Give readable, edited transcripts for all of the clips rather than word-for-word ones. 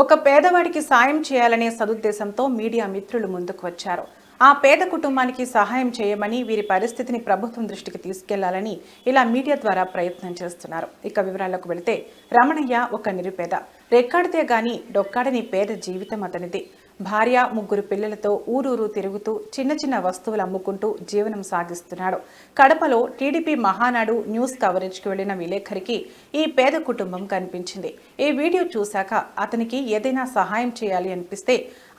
ఒక పేదవాడికి సాయం చేయాలనే సదుద్దేశంతో మీడియా మిత్రులు ముందుకు వచ్చారు. ఆ పేద కుటుంబానికి సహాయం చేయమని, వీరి పరిస్థితిని ప్రభుత్వం దృష్టికి తీసుకెళ్లాలని ఇలా మీడియా ద్వారా ప్రయత్నం చేస్తున్నారు. ఇక వివరాలకు వెళితే రమణయ్య ఒక నిరుపేద. రెక్కాడితే గాని డొక్కాడని పేద జీవితం అతనిది. భార్య, 3 పిల్లలతో ఊరూరు తిరుగుతూ చిన్న చిన్న వస్తువులు అమ్ముకుంటూ జీవనం సాగిస్తున్నాడు. కడపలో టీడీపీ మహానాడు న్యూస్ కవరేజ్కి వెళ్లిన విలేకరికి ఈ పేద కుటుంబం కనిపించింది. ఈ వీడియో చూశాక అతనికి ఏదైనా సహాయం చేయాలి అనిపిస్తే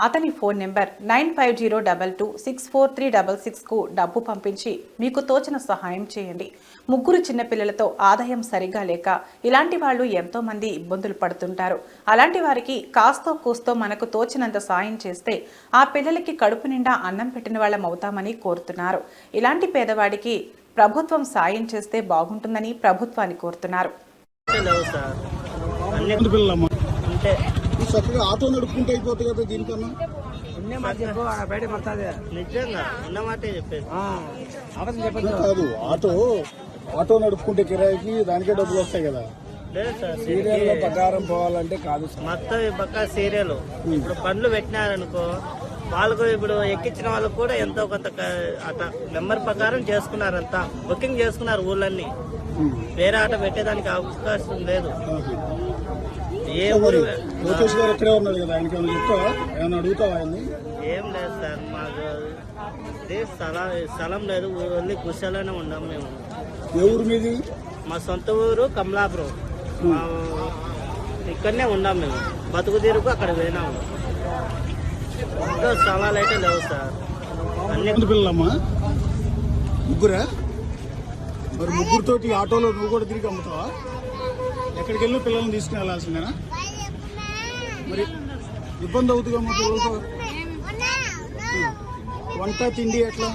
అతని ఫోన్ నెంబర్ 9502264366కు డబ్బు పంపించి మీకు తోచిన సహాయం చేయండి. 3 చిన్నపిల్లలతో ఆదాయం సరిగా లేక ఇలాంటి వాళ్ళు ఎంతో మంది ఇబ్బందులు పడుతుంటారు. అలాంటి వారికి కాస్తో కూస్తో మనకు తోచినంత సాయం చేస్తే ఆ పిల్లలకి కడుపు నిండా అన్నం పెట్టిన వాళ్ళం అవుతామని కోరుతున్నారు. ఇలాంటి పేదవాడికి ప్రభుత్వం సాయం చేస్తే బాగుంటుందని ప్రభుత్వాన్ని కోరుతున్నారు. ఆటో నడుపుకుంటే అయిపోతుంది కదా, దీనికన్నా కాదు. ఆటో నడుపుకుంటే కిరాయికి దానికే డబ్బులు వస్తాయి కదా. సీరియల్ ప్రకారం పోవాలంటే కాదు మొత్తం ఈ పక్క సీరియల్ ఇప్పుడు పనులు పెట్టినారనుకో, వాళ్ళకు ఇప్పుడు ఎక్కించిన వాళ్ళకు కూడా ఎంతో కొంత అట్లా నెంబర్ ప్రకారం చేసుకున్నారంతా, బుకింగ్ చేసుకున్నారు ఊళ్ళన్నీ. వేరే ఆట పెట్టేదానికి అవకాశం లేదు. ఏ ఊరు లోకేష్ గారు ఎక్కడే ఉన్నాడు కదా, ఆయనకి ఏమైనా చెప్తావా, ఏమైనా అడుగుతావా? ఏం లేదు సార్, మాకు స్థలం లేదు, ఓన్లీ గుడిసెలోనే ఉన్నాం మేము. ఏ ఊరు మీది? మా సొంత ఊరు కమలాపురం. ఇక్కడనే ఉన్నాం మేము, బతుకు తీరుకు అక్కడ పోయినాము. ఇంకా స్థలాలు అయితే లేవు సార్. అన్ని పిల్లలమ్మా, 3? మరి 3తోటి ఆటోలో నువ్వు కూడా తిరిగి అమ్ముతావా? ఎక్కడికి వెళ్ళి పిల్లల్ని తీసుకుని వెళ్ళాల్సిందేనా? మరి ఇబ్బంది అవుతుందా మా పిల్లలతో? వంట తిండి ఎట్లా?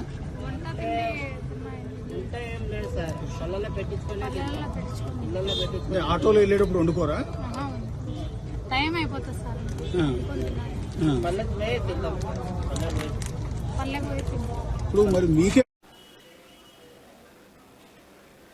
ఆటోలో వెళ్ళేటప్పుడు వండుకోరా? ఇప్పుడు మరి మీకే